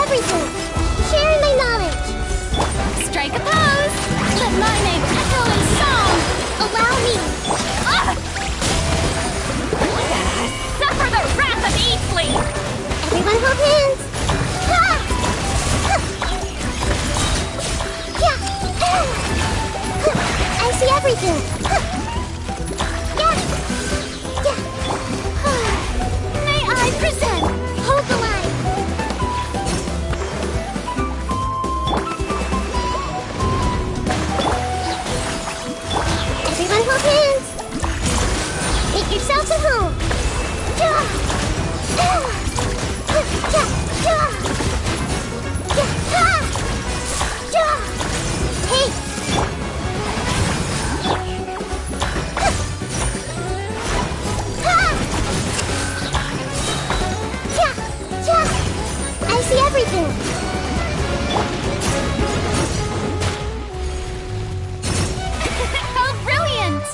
everything! Sharing my knowledge! Strike a pose! Let my name echo in song! Allow me! Suffer the wrath of Eatfleet! Everyone hold hands! Ha! Yeah! I see everything! Yeah! Yeah! May I present? Hold the line! Everyone hold hands! Make yourselves at home! Yeah! Hey! I see everything! How brilliant!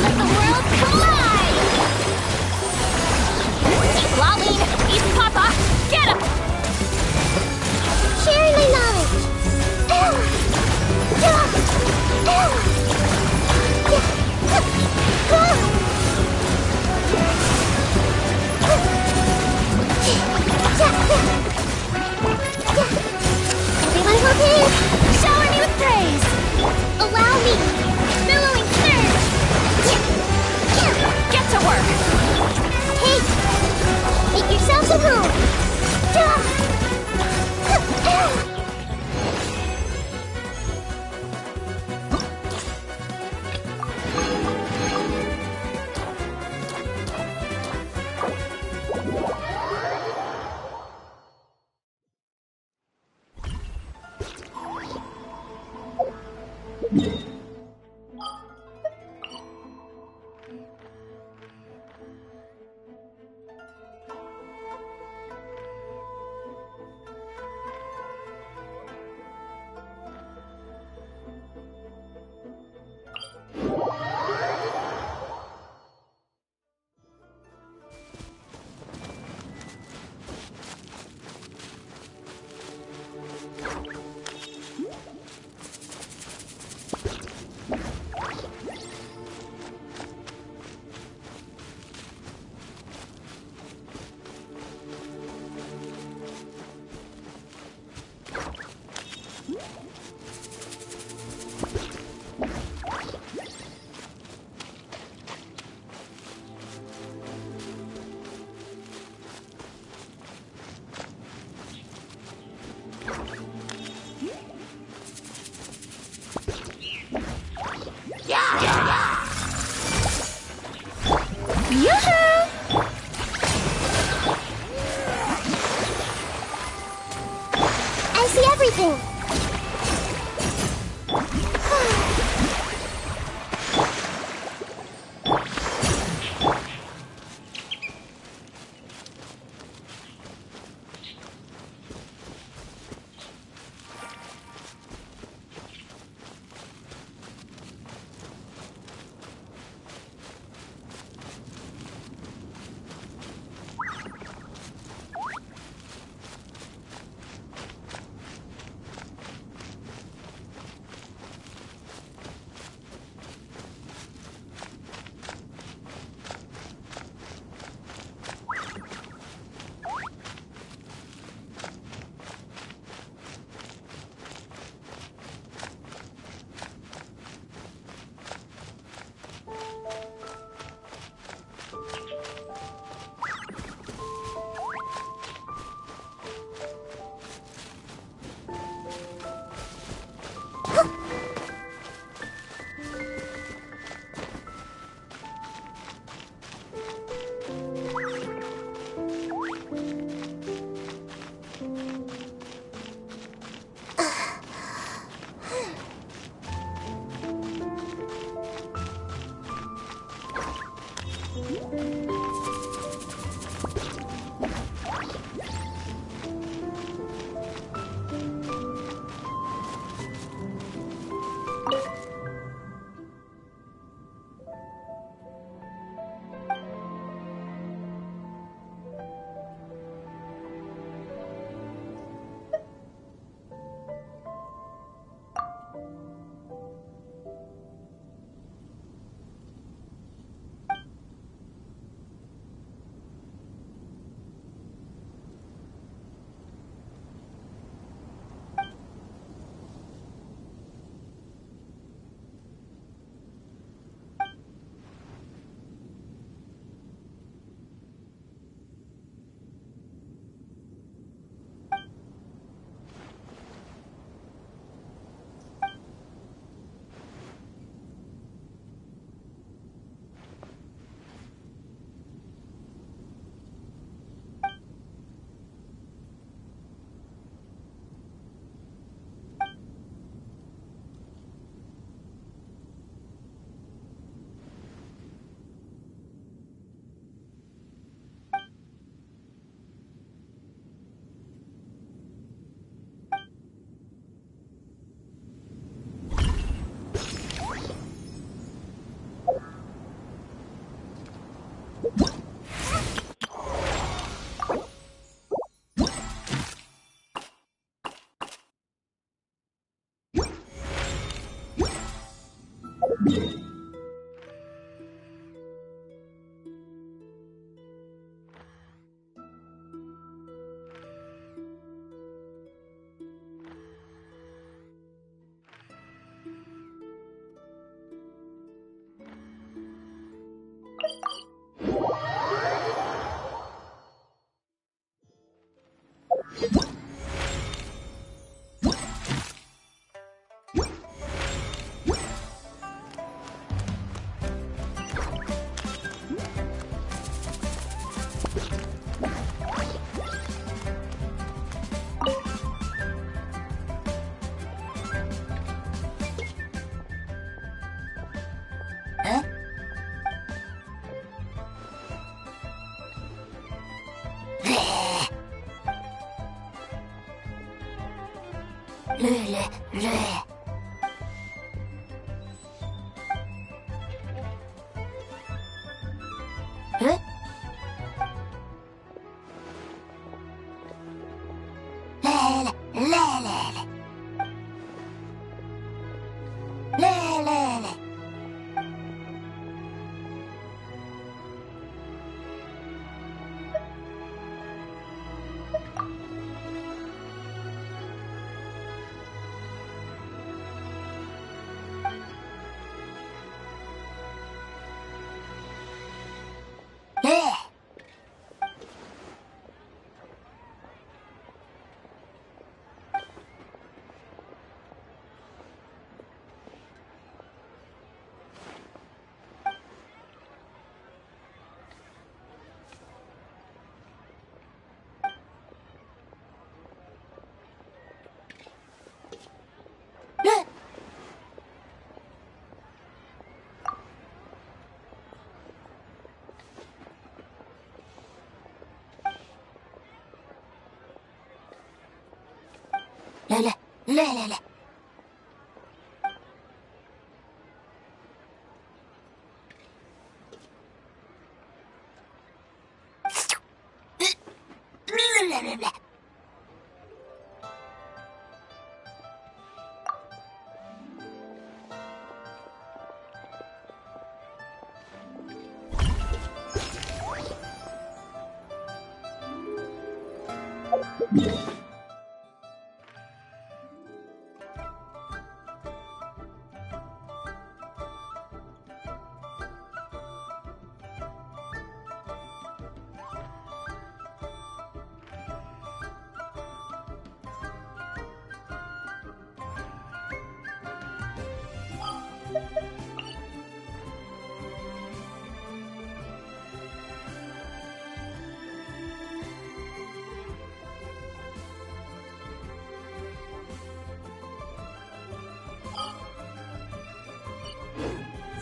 Let the world collide! Eat Lolline! Eat Papa! Get him! Sharing my knowledge! Everyone hold hands! Shower me with praise! Allow me! Billowing surge! Get to work! Hey! Make yourselves at home! I see everything!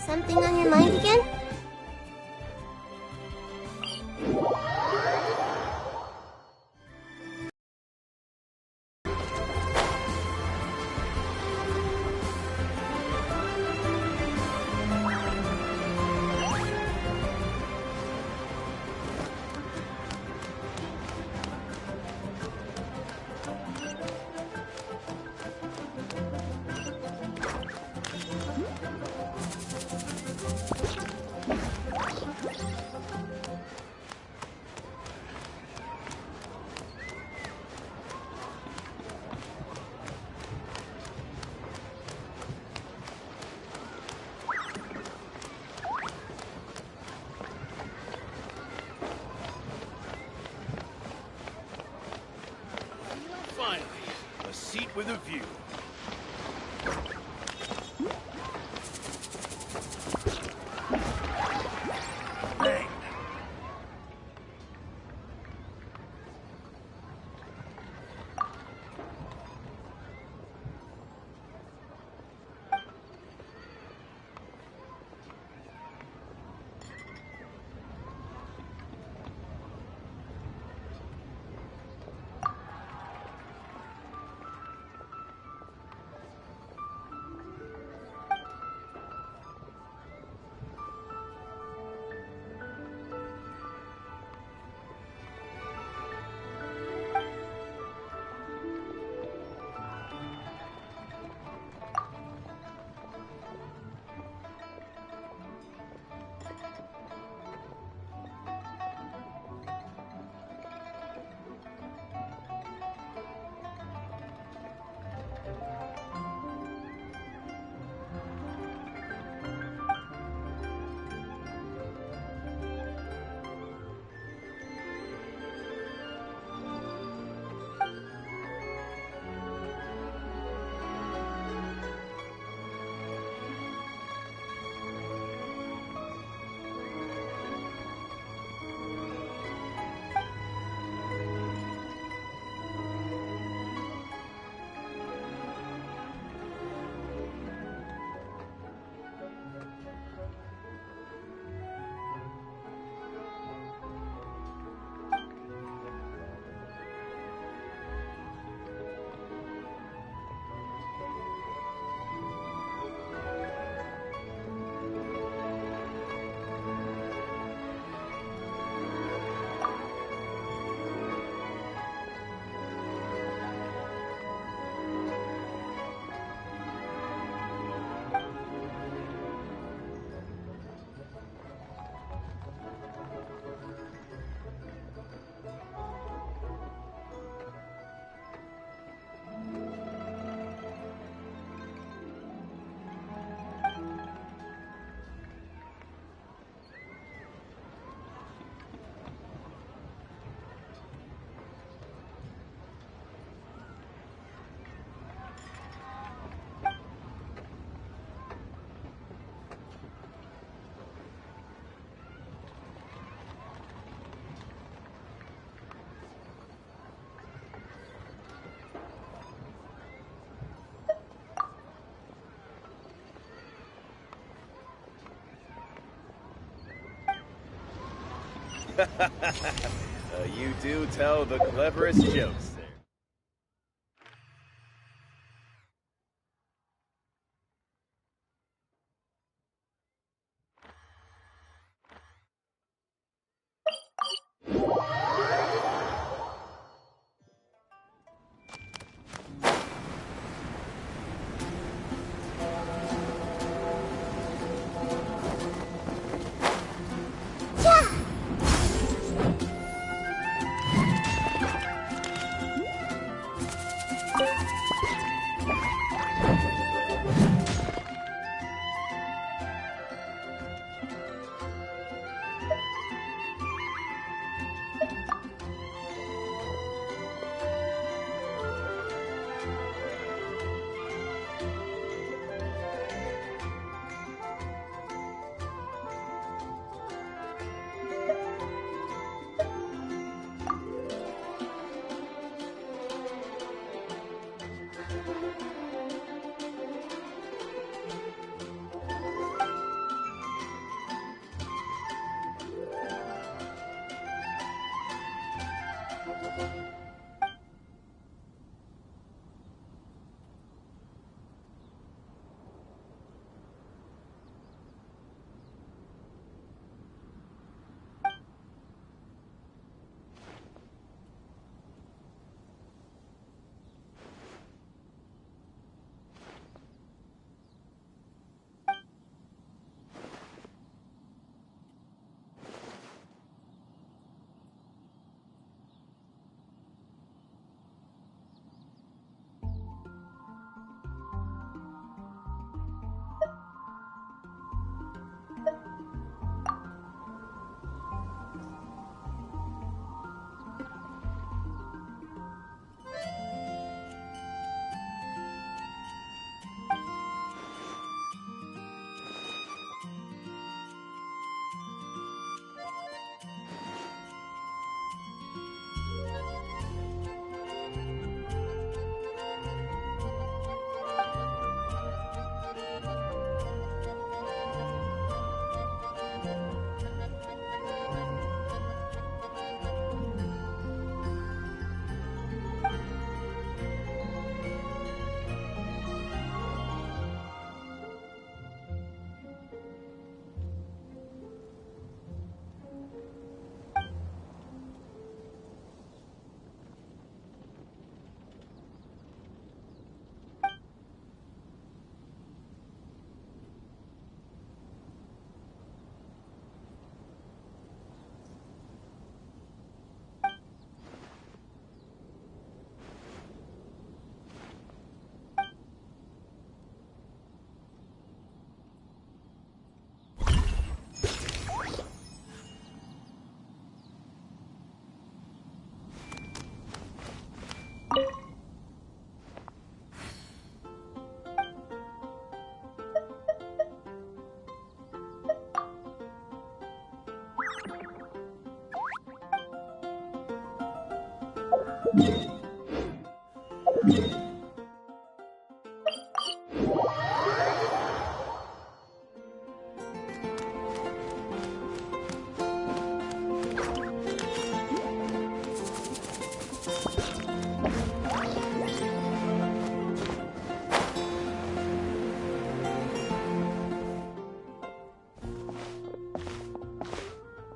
Something on your mind again? Finally, a seat with a view. Bang. You do tell the cleverest jokes there.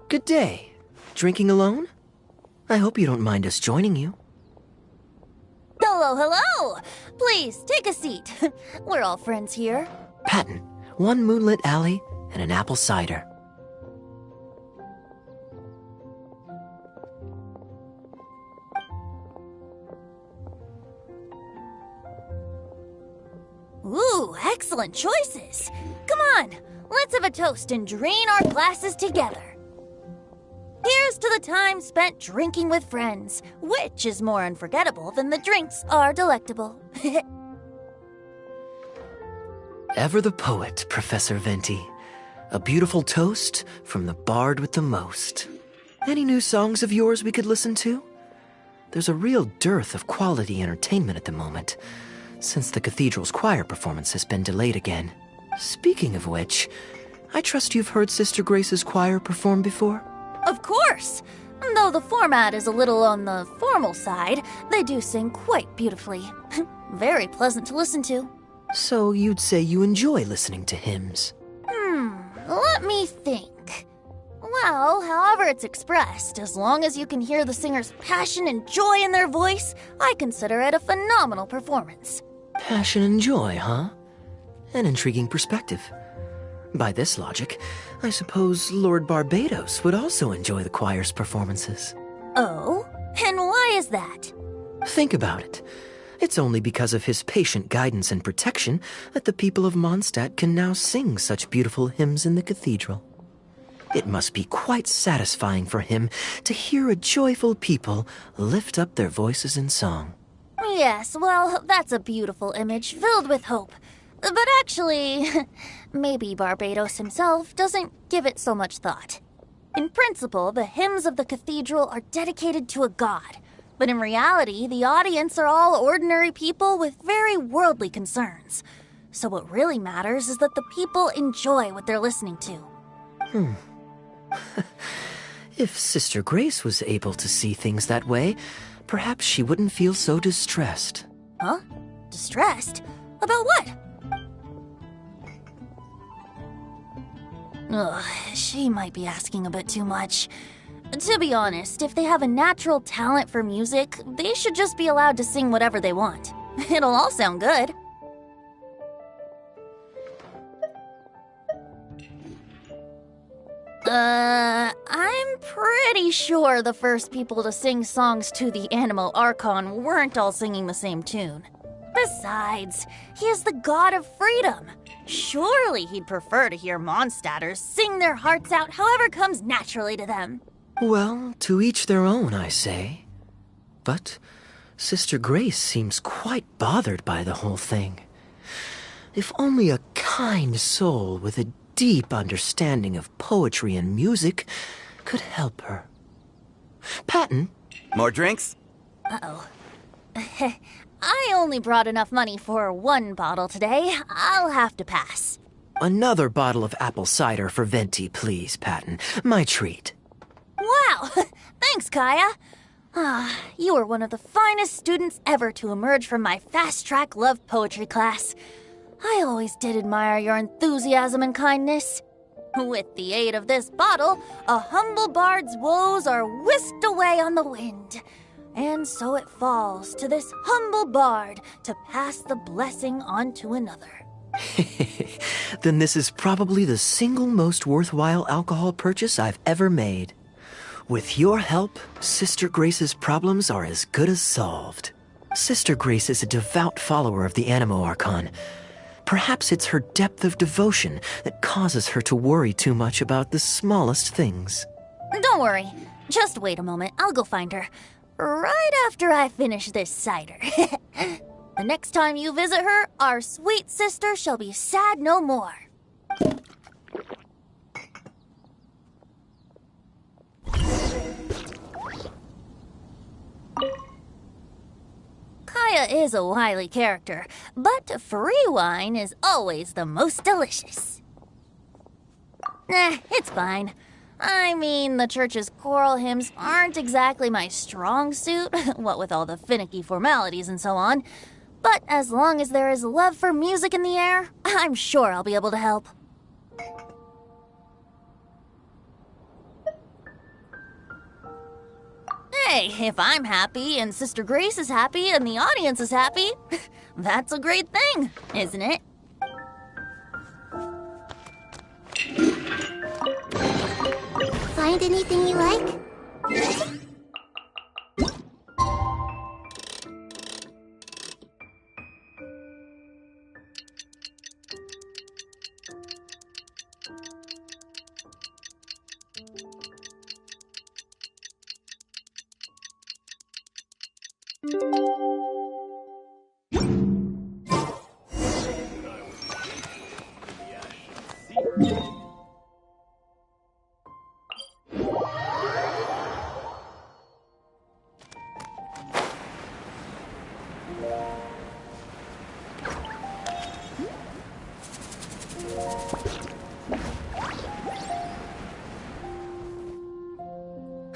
Good day. Drinking alone? I hope you don't mind us joining you. Hello, hello! Please, take a seat. We're all friends here. Patton, one moonlit alley and an apple cider. Ooh, excellent choices. Come on, let's have a toast and drain our glasses together. Here's to the time spent drinking with friends, which is more unforgettable than the drinks are delectable. Ever the poet, Professor Venti. A beautiful toast from the bard with the most. Any new songs of yours we could listen to? There's a real dearth of quality entertainment at the moment, since the cathedral's choir performance has been delayed again. Speaking of which, I trust you've heard Sister Grace's choir perform before? Of course! Though the format is a little on the formal side, they do sing quite beautifully. Very pleasant to listen to. So you'd say you enjoy listening to hymns? Let me think. Well, however it's expressed, as long as you can hear the singer's passion and joy in their voice, I consider it a phenomenal performance. Passion and joy, huh? An intriguing perspective. By this logic, I suppose Lord Barbados would also enjoy the choir's performances. Oh? And why is that? Think about it. It's only because of his patient guidance and protection that the people of Mondstadt can now sing such beautiful hymns in the cathedral. It must be quite satisfying for him to hear a joyful people lift up their voices in song. Yes, well, that's a beautiful image filled with hope. But actually, maybe Barbados himself doesn't give it so much thought. In principle, the hymns of the cathedral are dedicated to a god. But in reality, the audience are all ordinary people with very worldly concerns. So what really matters is that the people enjoy what they're listening to. If Sister Grace was able to see things that way, perhaps she wouldn't feel so distressed. Huh? Distressed? About what? Ugh, she might be asking a bit too much. To be honest, if they have a natural talent for music, they should just be allowed to sing whatever they want. It'll all sound good. I'm pretty sure the first people to sing songs to the Anemo Archon weren't all singing the same tune. Besides, he is the god of freedom. Surely he'd prefer to hear Mondstadters sing their hearts out however comes naturally to them. Well, to each their own, I say. But Sister Grace seems quite bothered by the whole thing. If only a kind soul with a deep understanding of poetry and music could help her. Patton? More drinks? Uh-oh. I only brought enough money for one bottle today. I'll have to pass. Another bottle of apple cider for Venti, please, Patton. My treat. Wow! Thanks, Kaeya. You were one of the finest students ever to emerge from my fast-track love poetry class. I always did admire your enthusiasm and kindness. With the aid of this bottle, a humble bard's woes are whisked away on the wind. And so it falls to this humble bard to pass the blessing on to another. Then this is probably the single most worthwhile alcohol purchase I've ever made. With your help, Sister Grace's problems are as good as solved. Sister Grace is a devout follower of the Anemo Archon. Perhaps it's her depth of devotion that causes her to worry too much about the smallest things. Don't worry. Just wait a moment. I'll go find her. Right after I finish this cider. The next time you visit her, our sweet sister shall be sad no more. Kaeya is a wily character, but free wine is always the most delicious. It's fine. I mean, the church's choral hymns aren't exactly my strong suit, what with all the finicky formalities and so on. But as long as there is love for music in the air, I'm sure I'll be able to help. Hey, if I'm happy and Sister Grace is happy and the audience is happy, that's a great thing, isn't it? Find anything you like?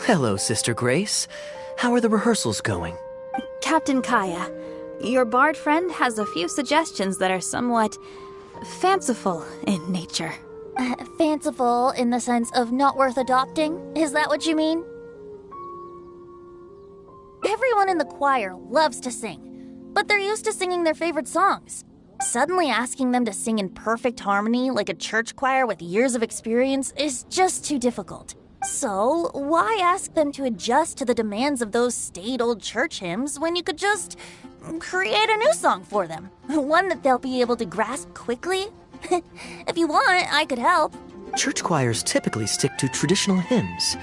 Hello, Sister Grace. How are the rehearsals going? Captain Kaeya, your bard friend has a few suggestions that are somewhat fanciful in nature. Fanciful in the sense of not worth adopting? Is that what you mean? Everyone in the choir loves to sing, but they're used to singing their favorite songs. Suddenly asking them to sing in perfect harmony like a church choir with years of experience is just too difficult. So, why ask them to adjust to the demands of those staid old church hymns when you could just create a new song for them? One that they'll be able to grasp quickly? If you want, I could help. Church choirs typically stick to traditional hymns.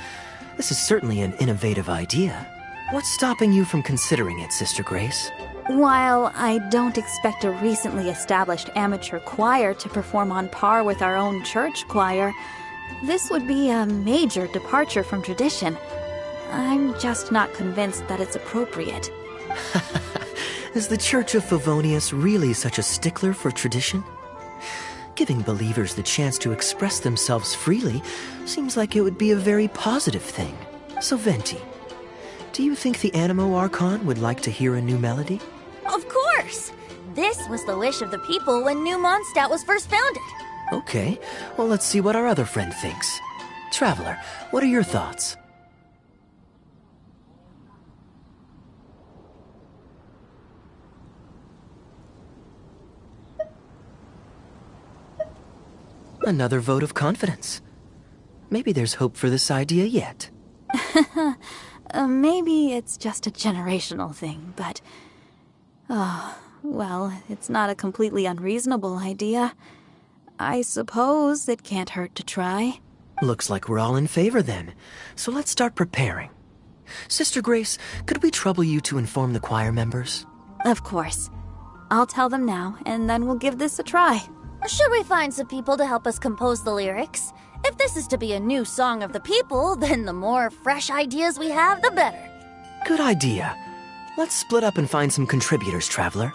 This is certainly an innovative idea. What's stopping you from considering it, Sister Grace? While I don't expect a recently established amateur choir to perform on par with our own church choir, this would be a major departure from tradition. I'm just not convinced that it's appropriate. Is the Church of Favonius really such a stickler for tradition? Giving believers the chance to express themselves freely seems like it would be a very positive thing. So Venti, do you think the Animo Archon would like to hear a new melody? Of course! This was the wish of the people when New Mondstadt was first founded. Okay, well let's see what our other friend thinks. Traveler, what are your thoughts? Another vote of confidence. Maybe there's hope for this idea yet. Maybe it's just a generational thing, but... Oh, well, it's not a completely unreasonable idea. I suppose it can't hurt to try. Looks like we're all in favor then, so let's start preparing. Sister Grace, could we trouble you to inform the choir members? Of course. I'll tell them now, and then we'll give this a try. Should we find some people to help us compose the lyrics? If this is to be a new song of the people, then the more fresh ideas we have, the better. Good idea. Let's split up and find some contributors, Traveler.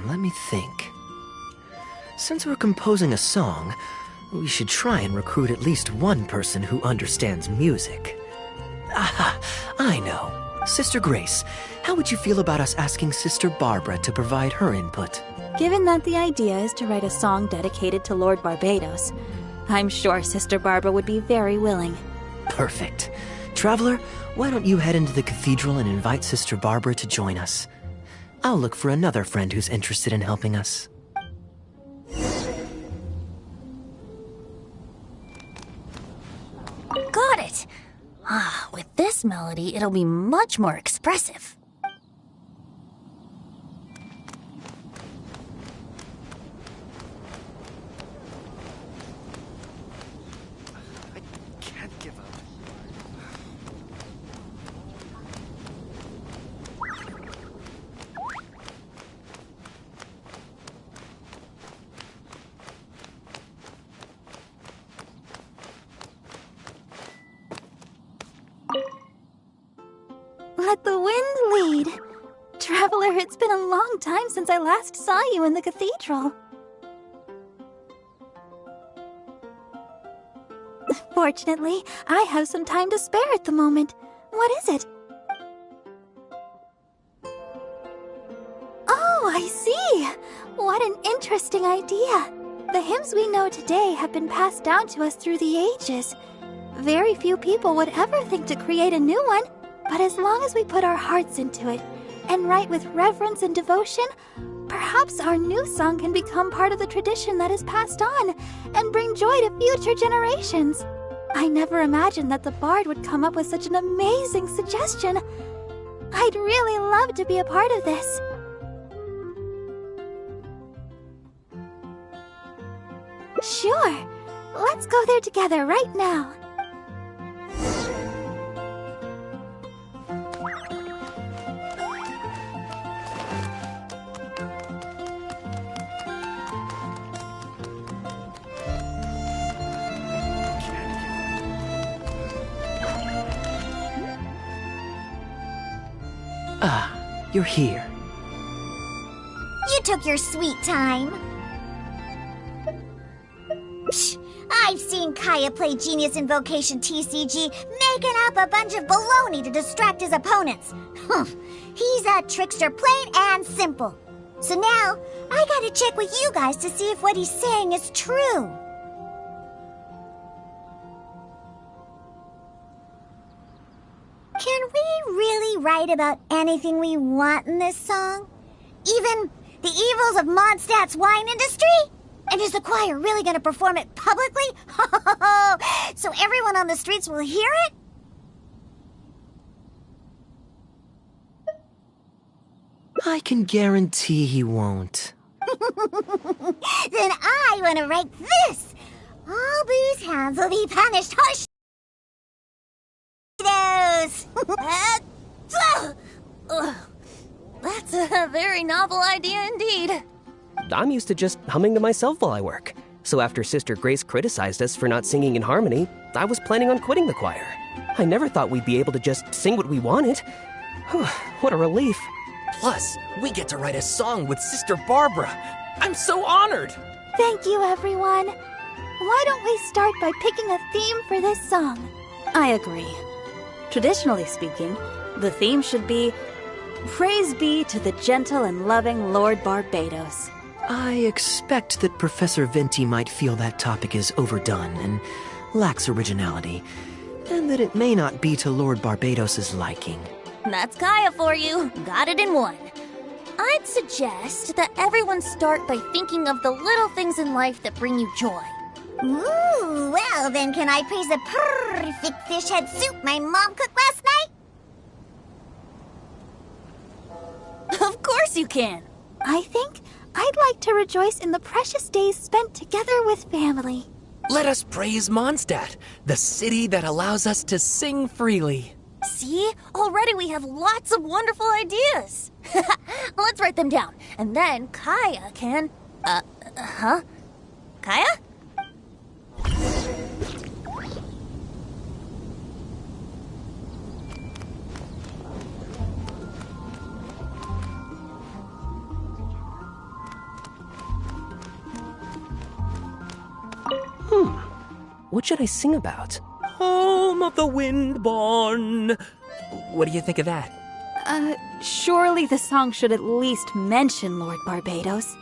Let me think. Since we're composing a song, we should try and recruit at least one person who understands music. Aha, I know. Sister Grace, how would you feel about us asking Sister Barbara to provide her input? Given that the idea is to write a song dedicated to Lord Barbados, I'm sure Sister Barbara would be very willing. Perfect. Traveler, why don't you head into the cathedral and invite Sister Barbara to join us? I'll look for another friend who's interested in helping us. Got it! With this melody, it'll be much more expressive. I can't give up. Let the wind lead. Traveler, it's been a long time since I last saw you in the cathedral. Fortunately, I have some time to spare at the moment. What is it? Oh, I see! What an interesting idea. The hymns we know today have been passed down to us through the ages. Very few people would ever think to create a new one, but as long as we put our hearts into it and write with reverence and devotion, perhaps our new song can become part of the tradition that is passed on and bring joy to future generations. I never imagined that the bard would come up with such an amazing suggestion. I'd really love to be a part of this. Sure. Let's go there together right now. Ah, you're here. You took your sweet time. Psh, I've seen Kaeya play Genius Invocation TCG, making up a bunch of baloney to distract his opponents. He's a trickster, plain and simple. So now, I gotta check with you guys to see if what he's saying is true. Can we really write about anything we want in this song? Even the evils of Mondstadt's wine industry? And is the choir really gonna perform it publicly? So everyone on the streets will hear it? I can guarantee he won't. Then I want to write this. All Boo's hounds will be punished harshly. That's a very novel idea indeed. I'm used to just humming to myself while I work. So after Sister Grace criticized us for not singing in harmony, I was planning on quitting the choir. I never thought we'd be able to just sing what we wanted. What a relief. Plus, we get to write a song with Sister Barbara. I'm so honored! Thank you, everyone. Why don't we start by picking a theme for this song? I agree. Traditionally speaking, the theme should be Praise be to the gentle and loving Lord Barbados. I expect that Professor Venti might feel that topic is overdone and lacks originality, and that it may not be to Lord Barbados's liking. That's Kaeya for you. Got it in one. I'd suggest that everyone start by thinking of the little things in life that bring you joy. Ooh, well then can I praise the perfect fish head soup my mom cooked last night? Of course you can. I think I'd like to rejoice in the precious days spent together with family. Let us praise Mondstadt, the city that allows us to sing freely. See? Already we have lots of wonderful ideas. Let's write them down. And then Kaeya can... Kaeya? What should I sing about? Home of the Windborn. What do you think of that? Surely the song should at least mention Lord Barbados.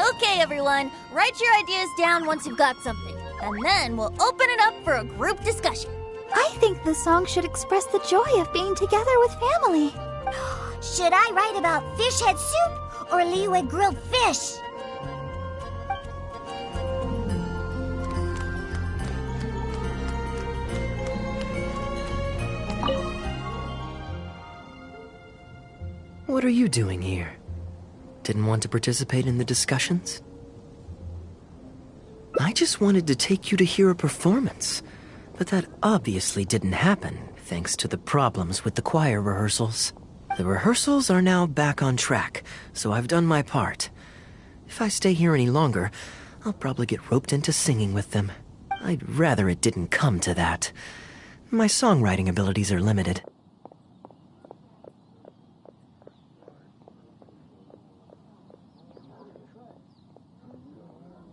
Okay, everyone. Write your ideas down once you've got something. And then we'll open it up for a group discussion. I think the song should express the joy of being together with family. Should I write about fish head soup or Leeway grilled fish? What are you doing here? Didn't want to participate in the discussions? I just wanted to take you to hear a performance, but that obviously didn't happen thanks to the problems with the choir rehearsals. The rehearsals are now back on track, so I've done my part. If I stay here any longer, I'll probably get roped into singing with them. I'd rather it didn't come to that. My songwriting abilities are limited.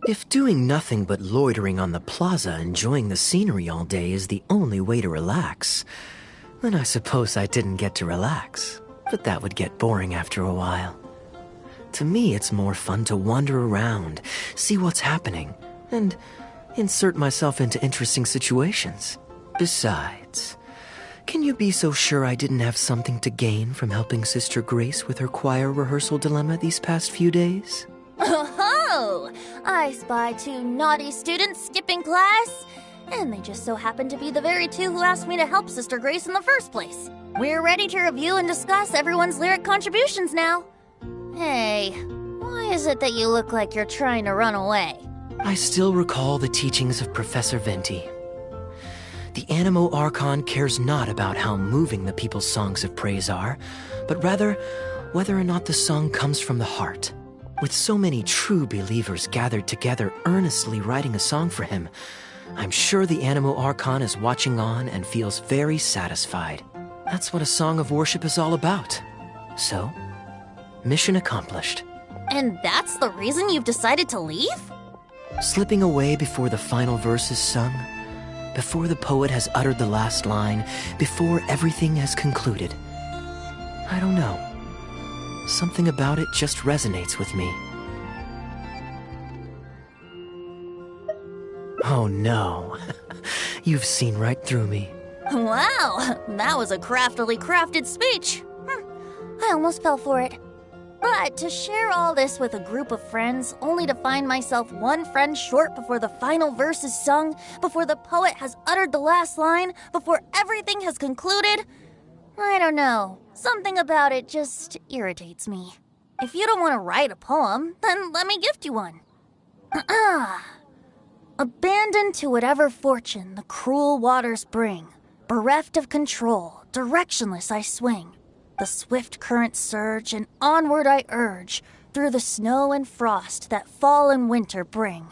If doing nothing but loitering on the plaza enjoying the scenery all day is the only way to relax, then I suppose I didn't get to relax. But that would get boring after a while. To me, it's more fun to wander around, see what's happening, and insert myself into interesting situations. Besides, can you be so sure I didn't have something to gain from helping Sister Grace with her choir rehearsal dilemma these past few days? Oh, I spy two naughty students skipping class, and they just so happen to be the very two who asked me to help Sister Grace in the first place. We're ready to review and discuss everyone's lyric contributions now. Hey, why is it that you look like you're trying to run away? I still recall the teachings of Professor Venti. The Animo Archon cares not about how moving the people's songs of praise are, but rather whether or not the song comes from the heart. With so many true believers gathered together earnestly writing a song for him, I'm sure the Animo Archon is watching on and feels very satisfied. That's what a song of worship is all about. So, mission accomplished. And that's the reason you've decided to leave? Slipping away before the final verse is sung, before the poet has uttered the last line, before everything has concluded. I don't know. Something about it just resonates with me. Oh no. You've seen right through me. Wow, that was a craftily crafted speech. I almost fell for it. But to share all this with a group of friends, only to find myself one friend short before the final verse is sung, before the poet has uttered the last line, before everything has concluded, I don't know. Something about it just irritates me. If you don't want to write a poem, then let me gift you one. Abandoned to whatever fortune the cruel waters bring, bereft of control, directionless I swing. The swift currents surge, and onward I urge, through the snow and frost that fall and winter bring.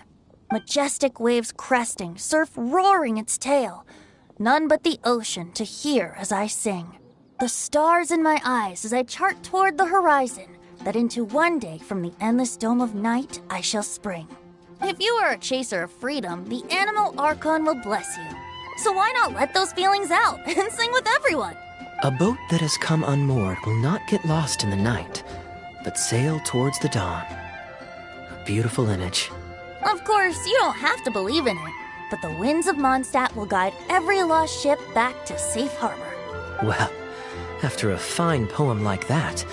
Majestic waves cresting, surf roaring its tail, none but the ocean to hear as I sing. The stars in my eyes as I chart toward the horizon, that into one day from the endless dome of night I shall spring. If you are a chaser of freedom, the animal Archon will bless you. So why not let those feelings out and sing with everyone? A boat that has come unmoored will not get lost in the night, but sail towards the dawn. A beautiful image. Of course, you don't have to believe in it, but the winds of Mondstadt will guide every lost ship back to safe harbor. Well, after a fine poem like that,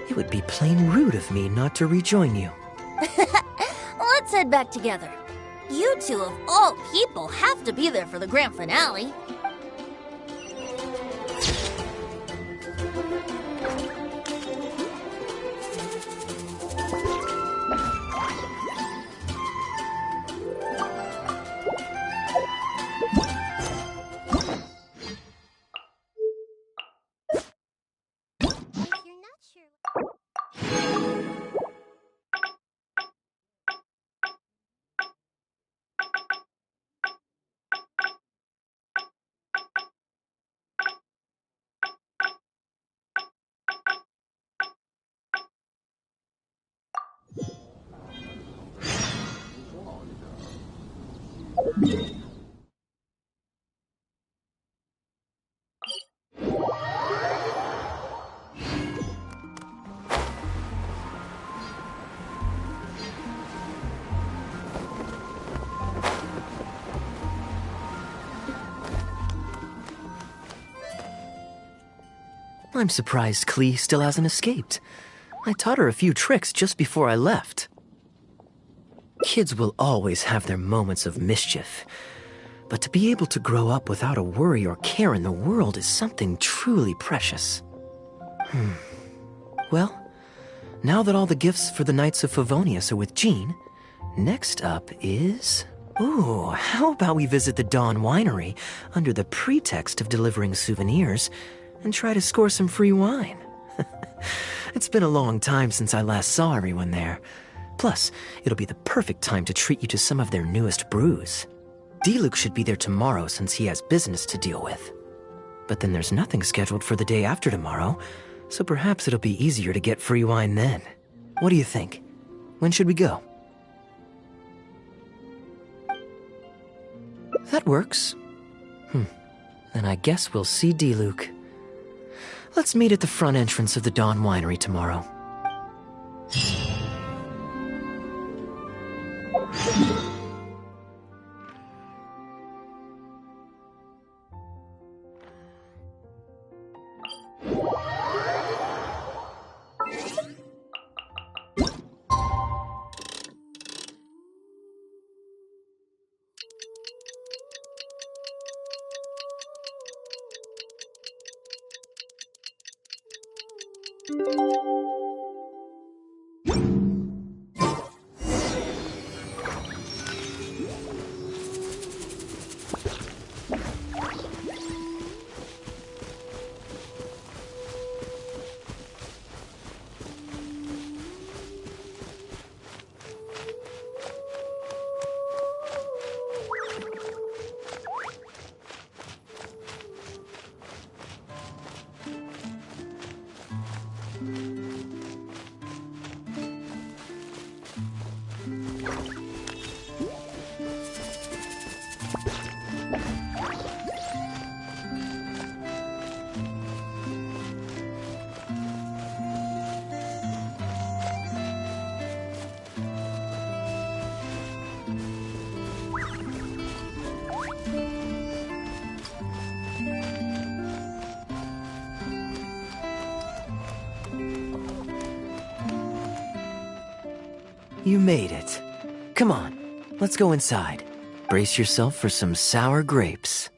it would be plain rude of me not to rejoin you. Let's head back together. You two, of all people, have to be there for the grand finale. I'm surprised Klee still hasn't escaped. I taught her a few tricks just before I left. Kids will always have their moments of mischief, but to be able to grow up without a worry or care in the world is something truly precious. Well, now that all the gifts for the Knights of Favonius are with Jean, next up is... Ooh, how about we visit the Dawn Winery under the pretext of delivering souvenirs and try to score some free wine? It's been a long time since I last saw everyone there. Plus, it'll be the perfect time to treat you to some of their newest brews. D-Luke should be there tomorrow since he has business to deal with. But then there's nothing scheduled for the day after tomorrow, so perhaps it'll be easier to get free wine then. What do you think? When should we go? That works. Then I guess we'll see D-Luke. Let's meet at the front entrance of the Dawn Winery tomorrow. You made it. Come on, let's go inside. Brace yourself for some sour grapes.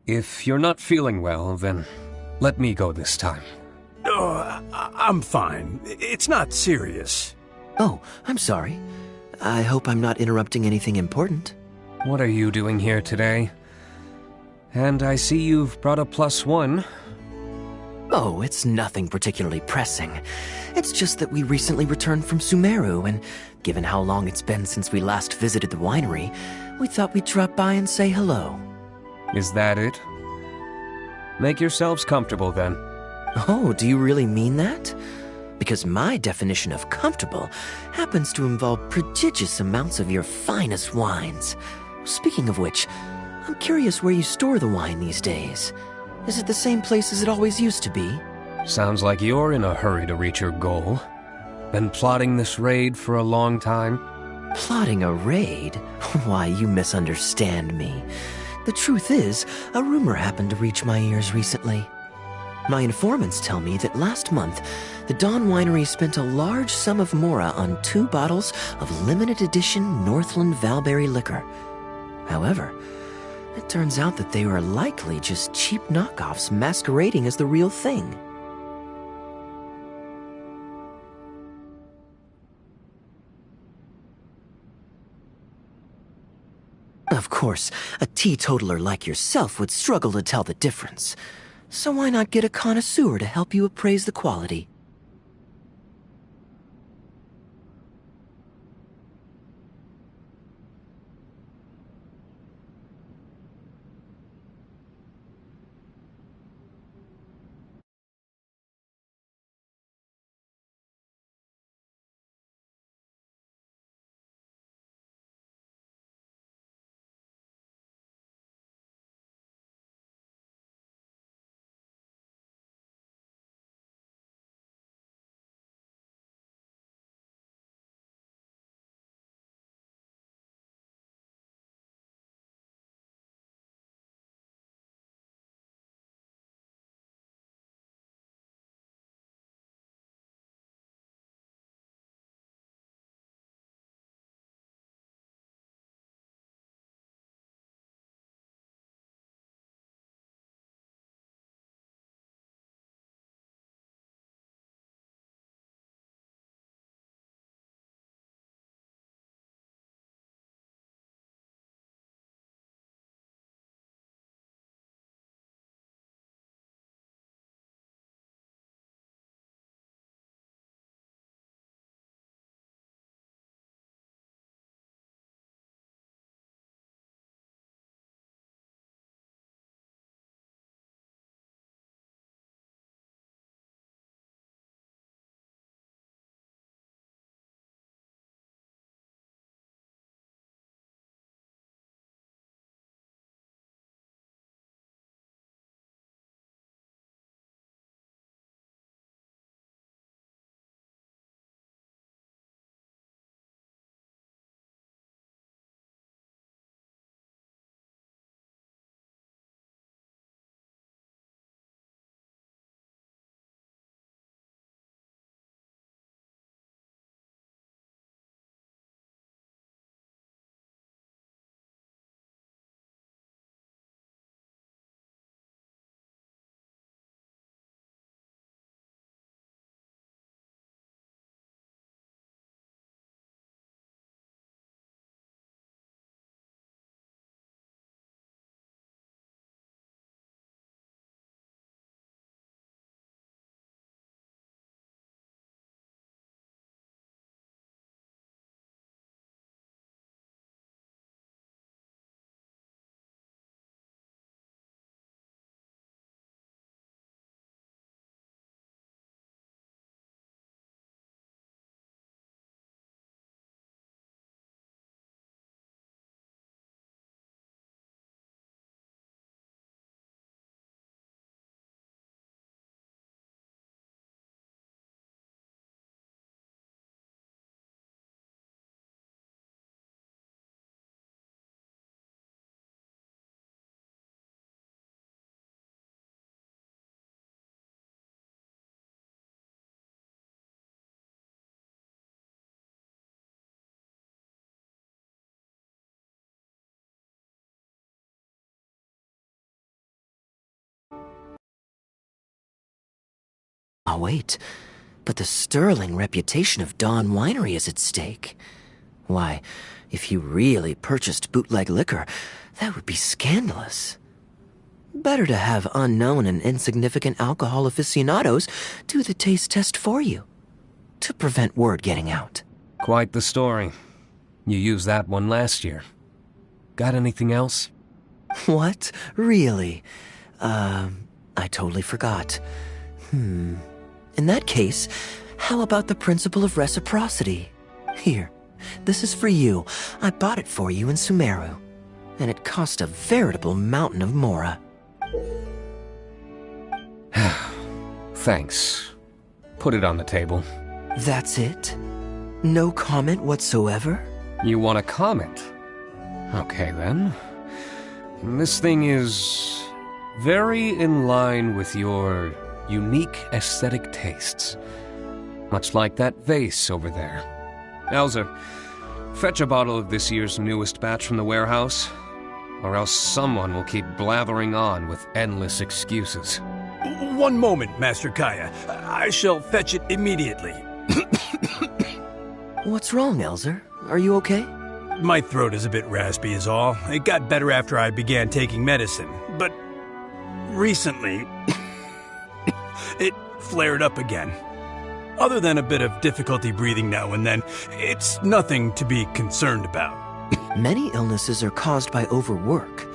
If you're not feeling well, then let me go this time. I'm fine. It's not serious. Oh, I'm sorry. I hope I'm not interrupting anything important. What are you doing here today? And I see you've brought a +1. Oh, it's nothing particularly pressing. It's just that we recently returned from Sumeru, and given how long it's been since we last visited the winery, we thought we'd drop by and say hello. Is that it? Make yourselves comfortable then. Oh, do you really mean that? Because my definition of comfortable happens to involve prodigious amounts of your finest wines. Speaking of which, I'm curious where you store the wine these days. Is it the same place as it always used to be? Sounds like you're in a hurry to reach your goal. Been plotting this raid for a long time? Plotting a raid? Why, you misunderstand me. The truth is, a rumor happened to reach my ears recently. My informants tell me that last month, the Dawn Winery spent a large sum of mora on 2 bottles of limited edition Northland Valberry liquor. However, it turns out that they were likely just cheap knockoffs masquerading as the real thing. Of course, a teetotaler like yourself would struggle to tell the difference. So why not get a connoisseur to help you appraise the quality? Now wait, but the sterling reputation of Dawn Winery is at stake. Why, if you really purchased bootleg liquor, that would be scandalous. Better to have unknown and insignificant alcohol aficionados do the taste test for you, to prevent word getting out. Quite the story. You used that one last year. Got anything else? What? Really? I totally forgot. In that case, how about the principle of reciprocity? Here, this is for you. I bought it for you in Sumeru, and it cost a veritable mountain of mora. Thanks. Put it on the table. That's it? No comment whatsoever? You want a comment? Okay, then. This thing is very in line with your unique aesthetic tastes. Much like that vase over there. Elzer, fetch a bottle of this year's newest batch from the warehouse, or else someone will keep blathering on with endless excuses. One moment, Master Kaeya. I shall fetch it immediately. What's wrong, Elzer? Are you okay? My throat is a bit raspy is all. It got better after I began taking medicine, but recently it flared up again. Other than a bit of difficulty breathing now and then, it's nothing to be concerned about. Many illnesses are caused by overwork.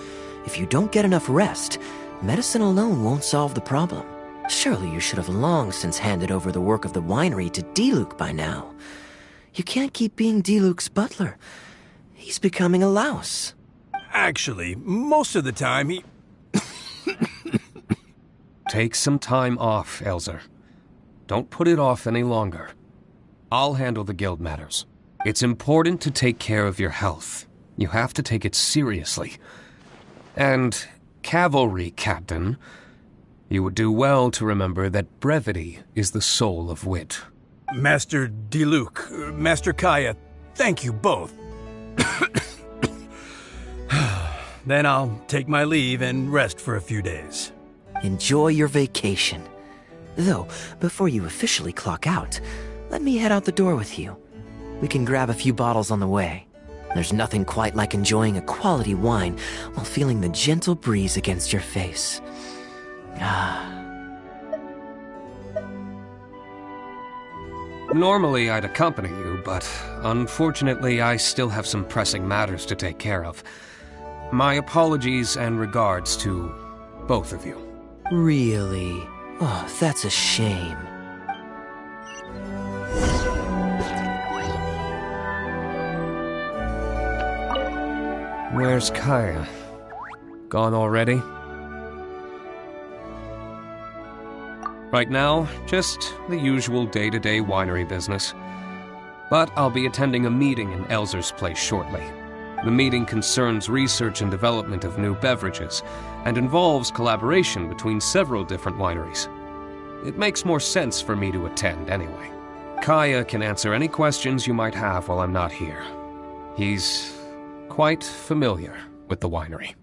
If you don't get enough rest, medicine alone won't solve the problem. Surely you should have long since handed over the work of the winery to Diluc by now. You can't keep being Diluc's butler. He's becoming a louse. Actually, most of the time he... Take some time off, Elzer. Don't put it off any longer. I'll handle the guild matters. It's important to take care of your health. You have to take it seriously. And, cavalry captain, you would do well to remember that brevity is the soul of wit. Master Diluc, Master Kaeya, thank you both. Then I'll take my leave and rest for a few days. Enjoy your vacation. Though, before you officially clock out, let me head out the door with you. We can grab a few bottles on the way. There's nothing quite like enjoying a quality wine while feeling the gentle breeze against your face. Normally I'd accompany you, but unfortunately I still have some pressing matters to take care of. My apologies and regards to both of you. Really? Oh, that's a shame. Where's Kaeya? Gone already? Right now, just the usual day-to-day winery business. But I'll be attending a meeting in Elzer's place shortly. The meeting concerns research and development of new beverages, and involves collaboration between several different wineries. It makes more sense for me to attend anyway. Kaeya can answer any questions you might have while I'm not here. He's quite familiar with the winery.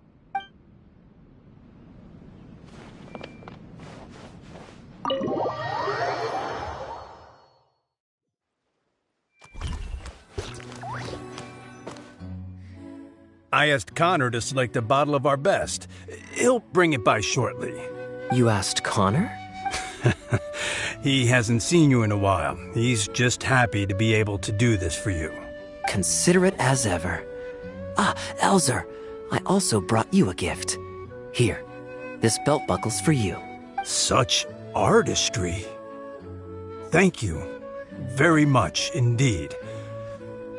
I asked Connor to select a bottle of our best. He'll bring it by shortly. You asked Connor? He hasn't seen you in a while. He's just happy to be able to do this for you. Considerate as ever. Ah, Elzer, I also brought you a gift. Here, this belt buckle's for you. Such artistry. Thank you very much indeed.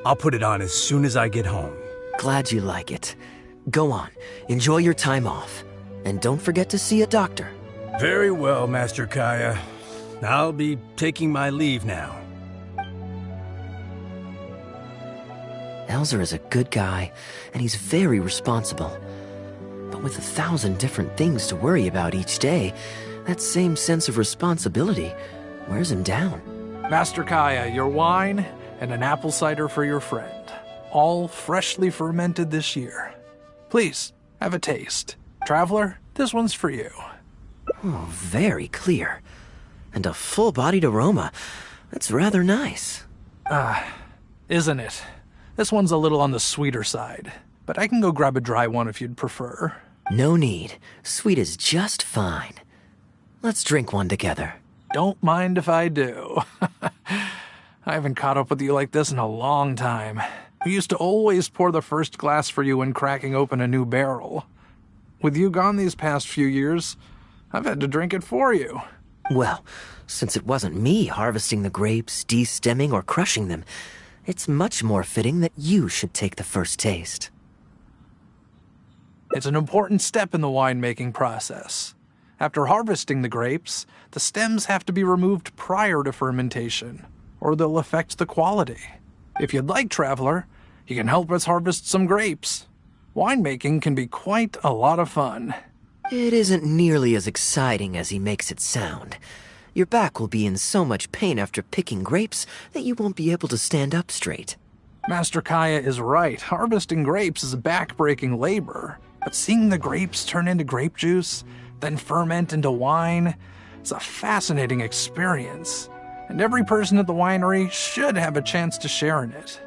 I'll put it on as soon as I get home. Glad you like it. Go on, enjoy your time off. And don't forget to see a doctor. Very well, Master Kaeya. I'll be taking my leave now. Elzer is a good guy, and he's very responsible. But with 1,000 different things to worry about each day, that same sense of responsibility wears him down. Master Kaeya, your wine and an apple cider for your friend. All freshly fermented this year. Please, have a taste. Traveler, this one's for you. Oh, very clear. And a full-bodied aroma. That's rather nice. Isn't it? This one's a little on the sweeter side, but I can go grab a dry one if you'd prefer. No need. Sweet is just fine. Let's drink one together. Don't mind if I do. I haven't caught up with you like this in a long time. We used to always pour the first glass for you when cracking open a new barrel. With you gone these past few years, I've had to drink it for you. Well, since it wasn't me harvesting the grapes, de-stemming, or crushing them, it's much more fitting that you should take the first taste. It's an important step in the winemaking process. After harvesting the grapes, the stems have to be removed prior to fermentation, or they'll affect the quality. If you'd like, Traveler, you can help us harvest some grapes. Winemaking can be quite a lot of fun. It isn't nearly as exciting as he makes it sound. Your back will be in so much pain after picking grapes that you won't be able to stand up straight. Master Kaeya is right. Harvesting grapes is back-breaking labor. But seeing the grapes turn into grape juice, then ferment into wine, is a fascinating experience. And every person at the winery should have a chance to share in it.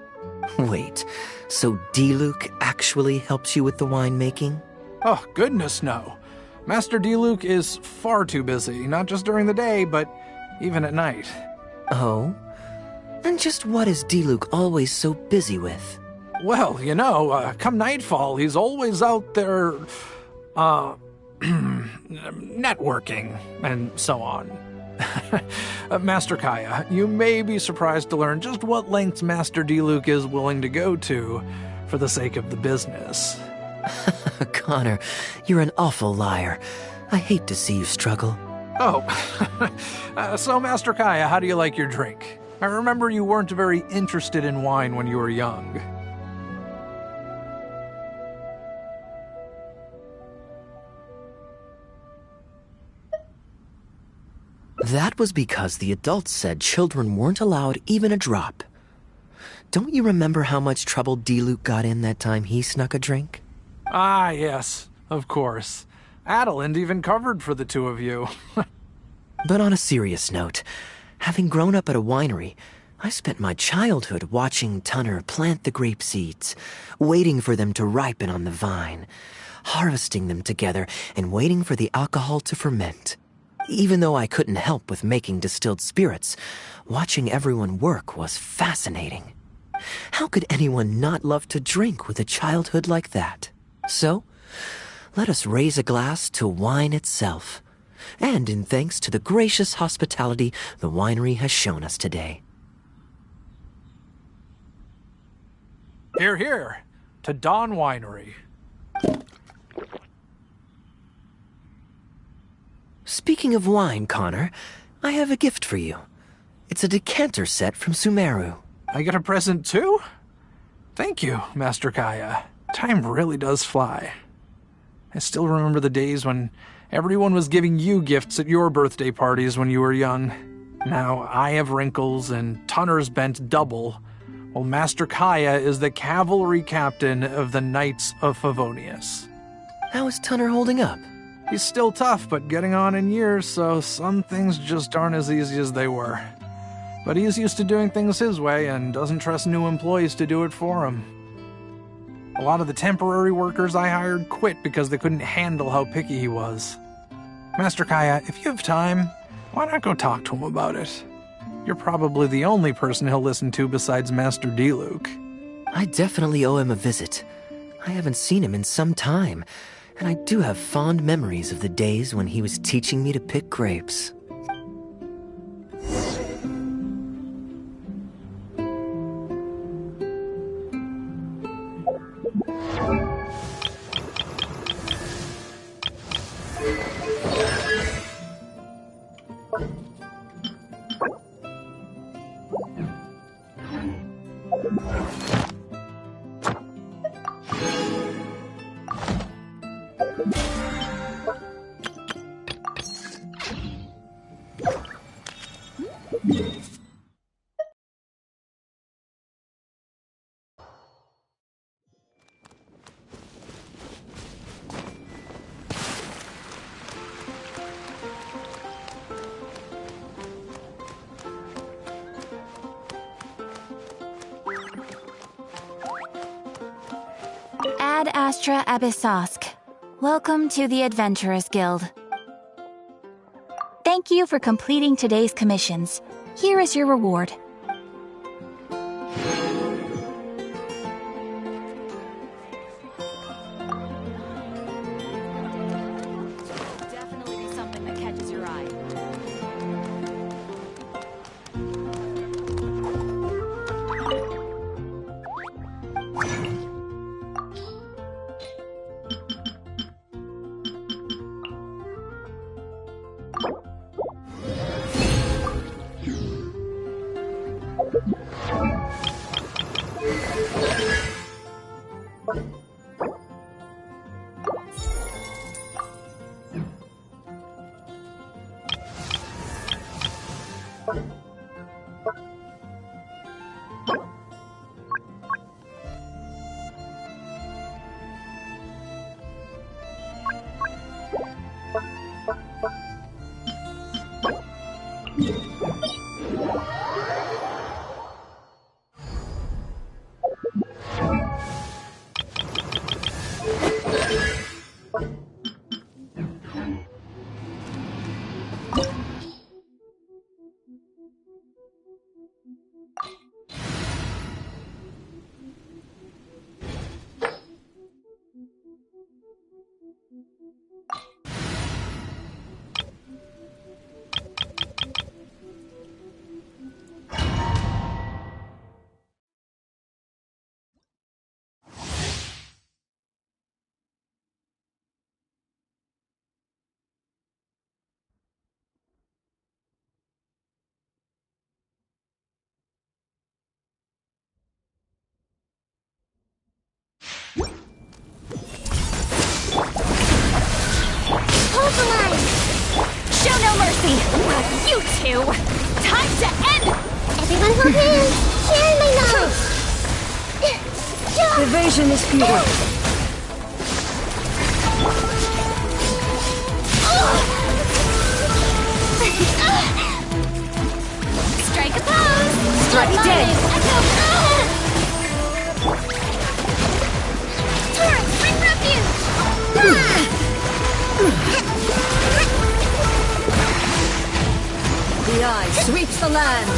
Wait, so D-Luke actually helps you with the winemaking? Oh, goodness no. Master D-Luke is far too busy, not just during the day, but even at night. Oh? And just what is D-Luke always so busy with? Well, come nightfall, he's always out there, networking, and so on. Master Kaeya, you may be surprised to learn just what lengths Master D-Luke is willing to go to for the sake of the business. Connor, you're an awful liar. I hate to see you struggle. Oh, so Master Kaeya, how do you like your drink? I remember you weren't very interested in wine when you were young. That was because the adults said children weren't allowed even a drop. Don't you remember how much trouble D-Luke got in that time he snuck a drink? Ah, yes, of course. Adeline even covered for the two of you. But on a serious note, having grown up at a winery, I spent my childhood watching Tunner plant the grape seeds, waiting for them to ripen on the vine, harvesting them together, and waiting for the alcohol to ferment. Even though I couldn't help with making distilled spirits, watching everyone work was fascinating. How could anyone not love to drink with a childhood like that? So, let us raise a glass to wine itself, and in thanks to the gracious hospitality the winery has shown us today. Hear, hear, to Dawn Winery. Speaking of wine, Connor, I have a gift for you. It's a decanter set from Sumeru. I get a present too? Thank you, Master Kaeya. Time really does fly. I still remember the days when everyone was giving you gifts at your birthday parties when you were young. Now I have wrinkles and Tunner's bent double, while Master Kaeya is the cavalry captain of the Knights of Favonius. How is Tunner holding up? He's still tough, but getting on in years, so some things just aren't as easy as they were. But he's used to doing things his way and doesn't trust new employees to do it for him. A lot of the temporary workers I hired quit because they couldn't handle how picky he was. Master Kaeya, if you have time, why not go talk to him about it? You're probably the only person he'll listen to besides Master D-Luke. I definitely owe him a visit. I haven't seen him in some time, and I do have fond memories of the days when he was teaching me to pick grapes. Ad Astra Abyssosk. Welcome to the Adventurers Guild. Thank you for completing today's commissions. Here is your reward. Definitely be something that catches your eye. Hold the line! Show no mercy! You two! Time to end! Everyone hold hands! Share my knowledge! Evasion is futile. Strike a pose! Strike dead! Turret, bring refuge! The eye sweeps the land.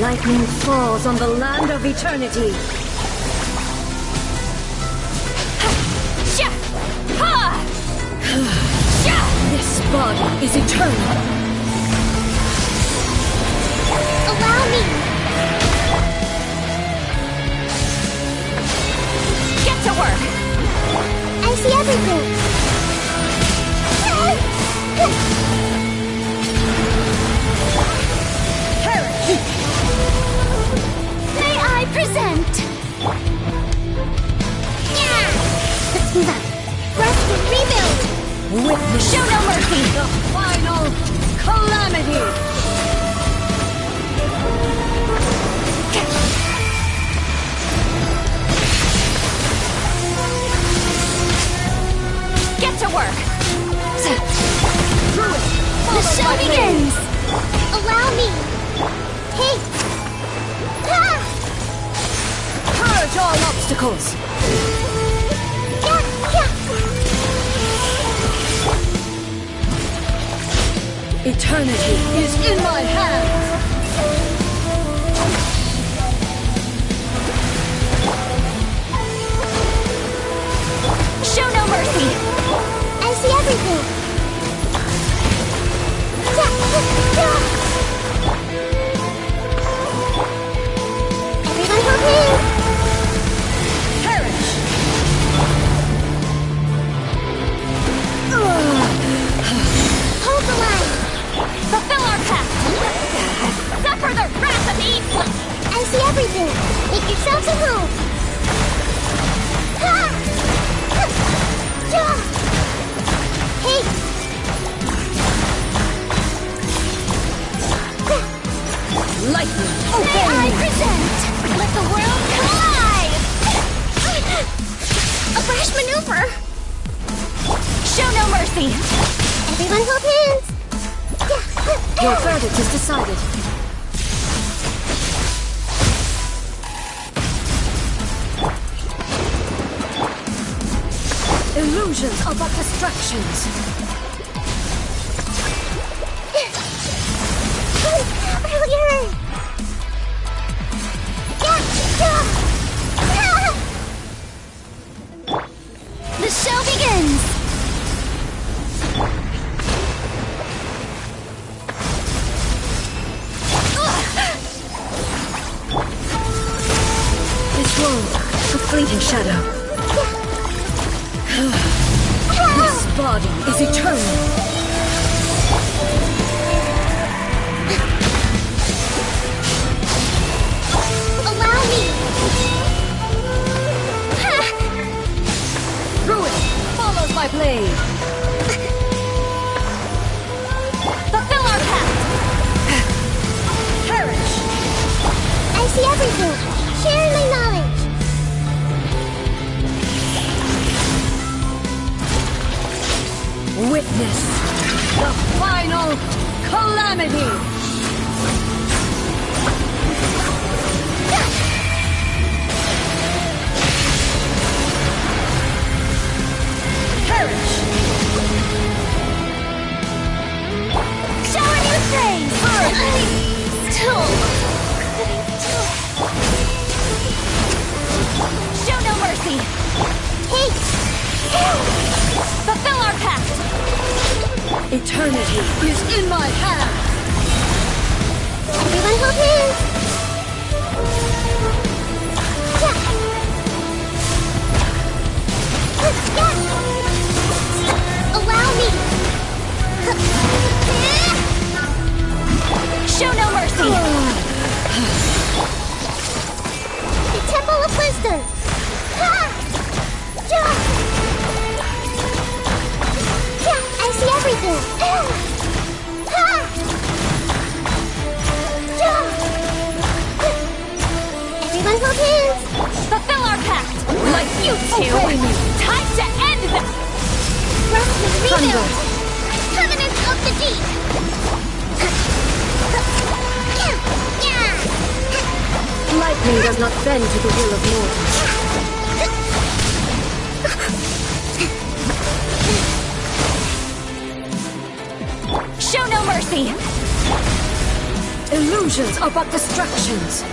Lightning falls on the land of eternity. This body is eternal. Allow me! Get to work! I see everything! May I present? Let's move up. Rest and rebuild! Witness Show no mercy! the final calamity. Get to work! The show begins! Allow me! Hey! Purge all obstacles. Eternity is in my hands. Show no mercy! I see everything! Everyone hold hands! Perish. Hold the line! Fulfill our pact! Suffer the wrath of evil! I see everything! Make yourselves at home! Hey! Lightning, May I obey. present? Let the world collide! A brash maneuver! Show no mercy! Everyone hold hands! Your verdict is decided. Illusions are but distractions. Earlier! The show begins! This world, a fleeting shadow. This body is eternal. Allow me! Ruin follows my blade. Fulfill our pact! Perish! I see everything! Share my knowledge! Witness the final calamity! Perish! Shower new things! Still couldn't do it. Show no mercy! Haste! Fulfill our pact! Eternity is in my hand! Everyone hold hands! Allow me! Show no mercy! The Temple of Wisdom! I see everything! Everyone hold hands! Fulfill our pact! Like you two! Time to end this! Rebuild! Covenant of the Deep! Lightning does not bend to the will of mortals. Show no mercy! Illusions are but distractions.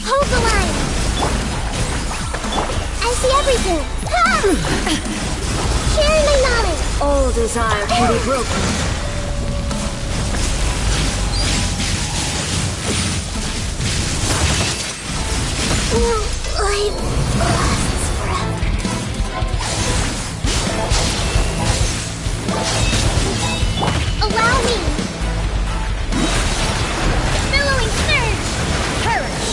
Hold the line! I see everything! Share my knowledge! All desire can be broken. Life lasts forever. Allow me! Billowing surge! Perish!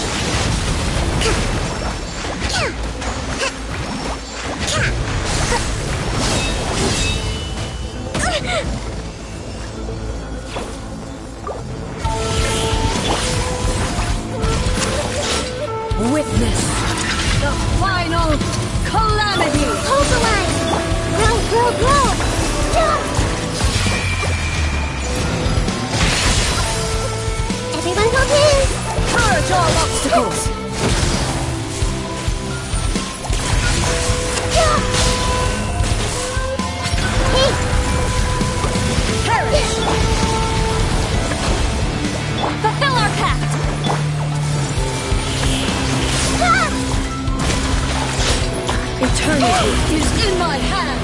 Witness the final calamity! Hold the line! Grow, grow, grow! Everyone hold hands! Purge all obstacles! Perish! Fulfill our pact! Eternity is in my hand!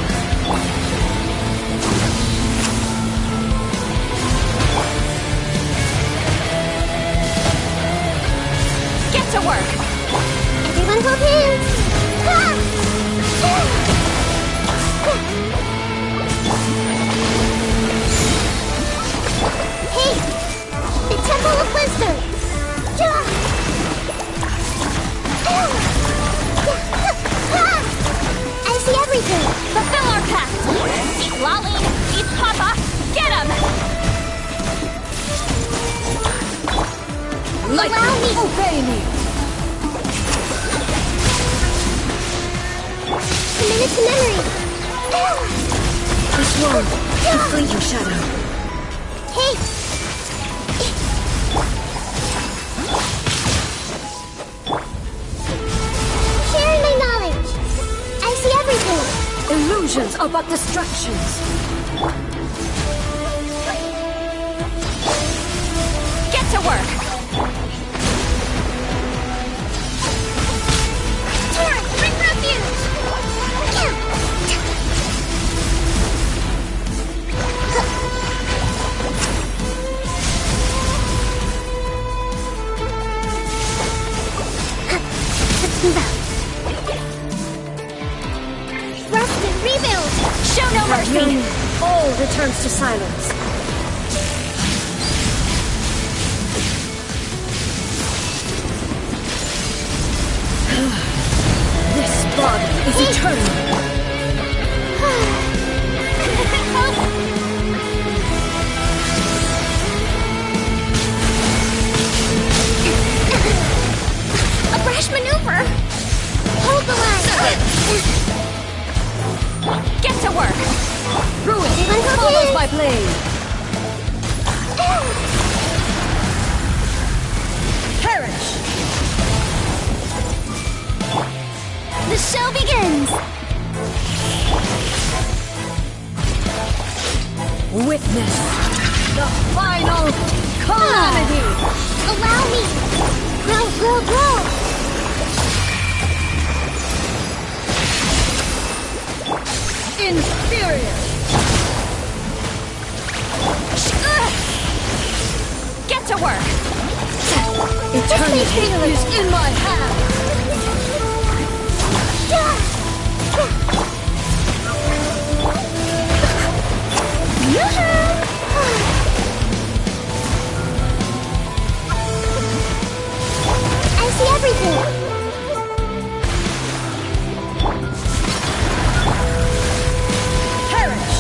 Get to work! Allow me! Obey me! Commit it to memory! This one, complete your shadow. Hey! Sharing my knowledge! I see everything! Illusions are but distractions. Get to work! Turn! Bring refuge! Let's move out. Rest and rebuild! Show no mercy! All returns to silence. This body is eternal. A brash maneuver! Hold the line! Get to work! Ruin follows my blade. Perish! The show begins! Witness the final calamity! Allow me! Grow! Inferior! Get to work! Eternity is in my hand! I see everything! Perish!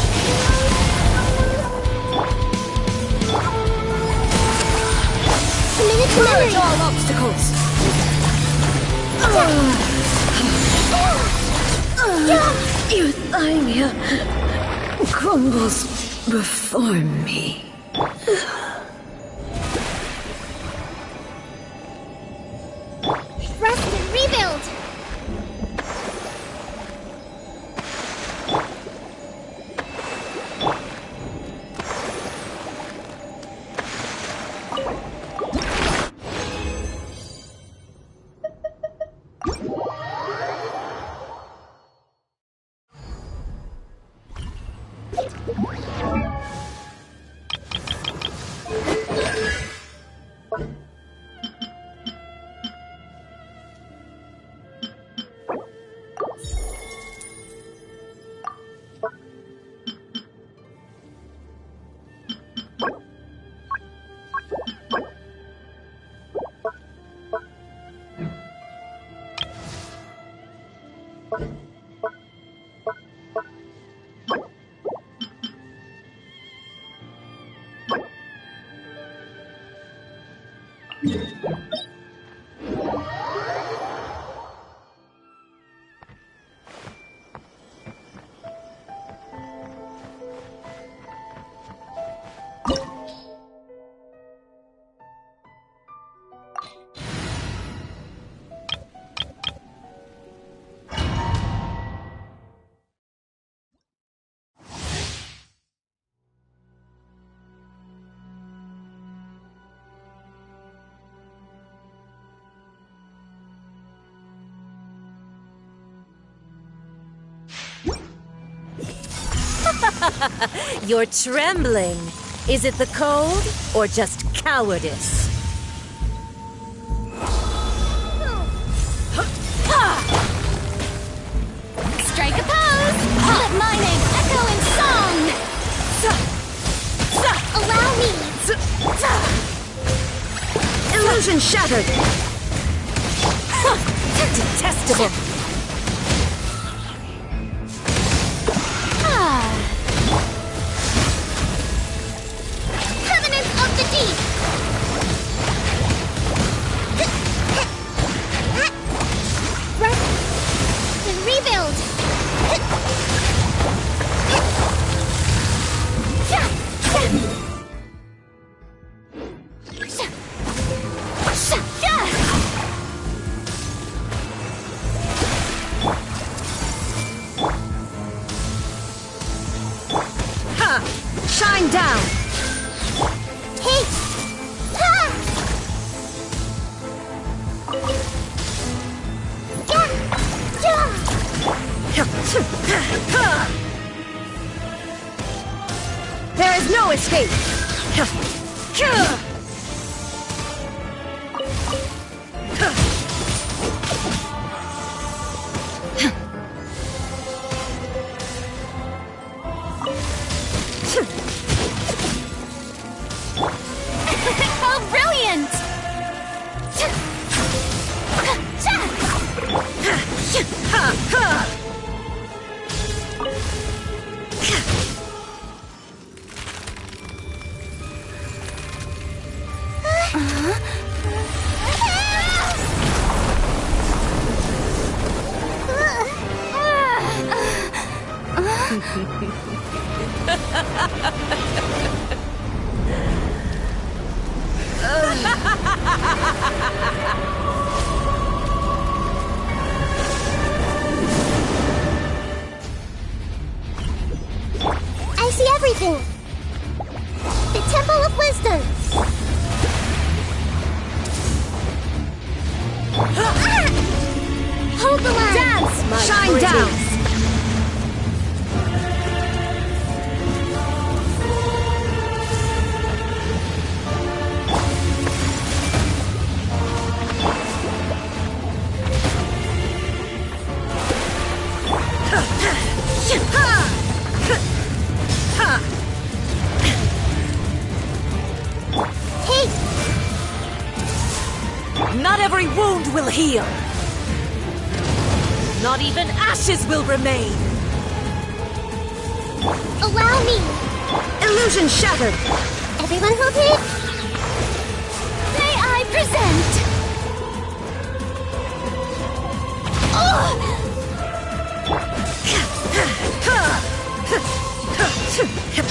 Commit it to memory! Purge all obstacles! Euthymia crumbles before me. Rest and rebuild! You're trembling. Is it the cold or just cowardice? Strike a pose! Let my name echo in song! Allow me! Illusion shattered! Detestable! Covenant of the Deep! How brilliant! I see everything. The Temple of Wisdom. Hold the line. Dance, my Shine pretties. down. Hey, Not every wound will heal. Not even ashes will remain. allow me. Illusion shattered. Everyone hold it. May I present?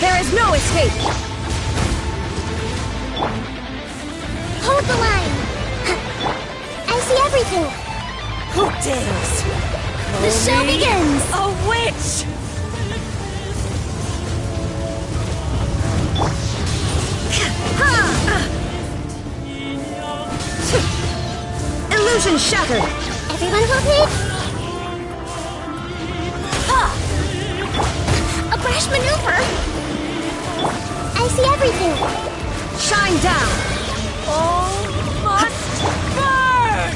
There is no escape. Hold the line. I see everything. Who dares? The show begins. A witch! Illusion shattered. Everyone hold it. A brash maneuver. I see everything. Shine down. All must burn!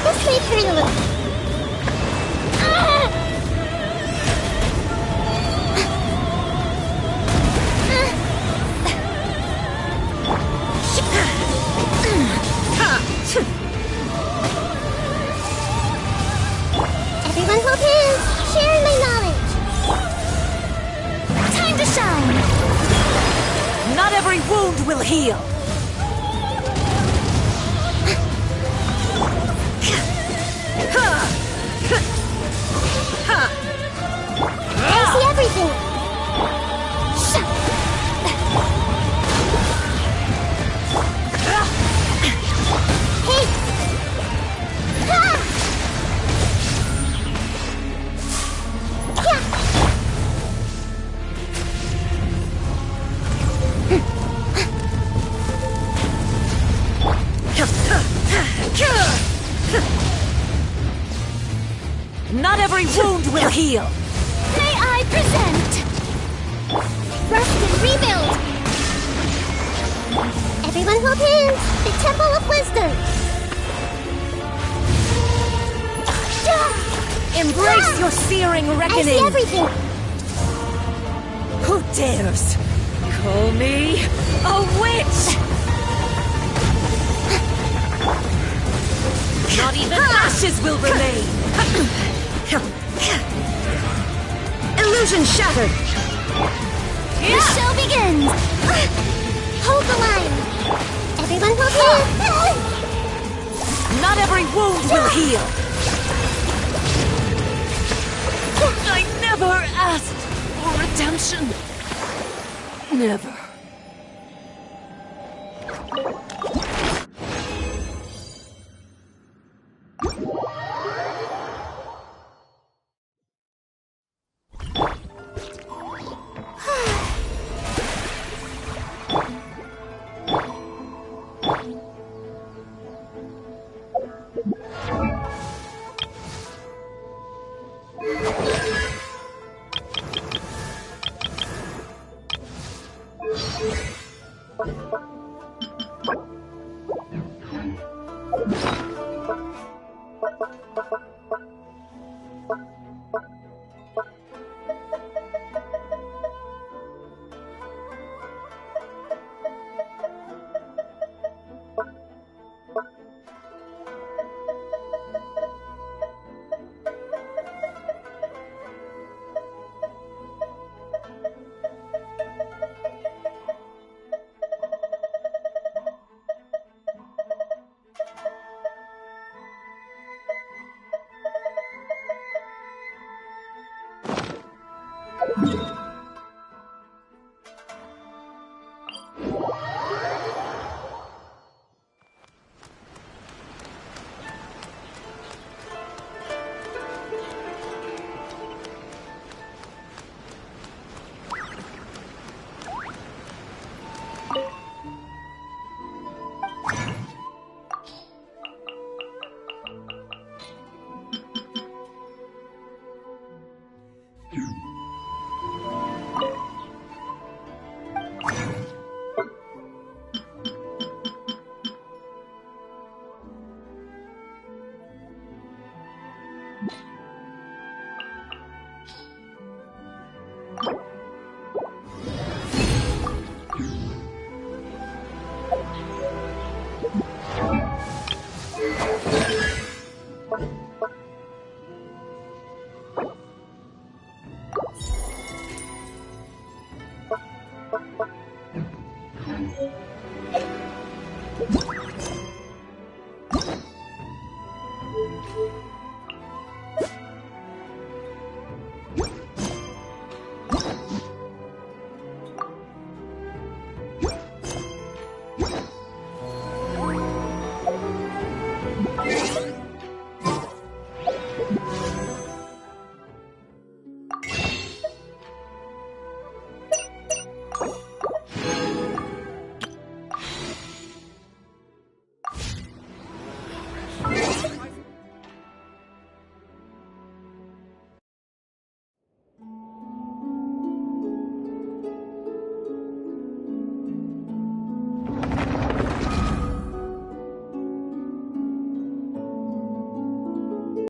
This may hurt a little. Everyone hold hands. Share my knowledge. Time to shine. Not every wound will heal. I see everything. Hey! Not every wound will heal. May I present? Rust and rebuild. Everyone hold hands. The Temple of Wisdom. Embrace your searing I reckoning. see everything. Who dares call me a witch? Not even ashes will remain. Illusion shattered. The show begins. Hold the line. Everyone hold hands. Not every wound will heal. I never asked for redemption. Never.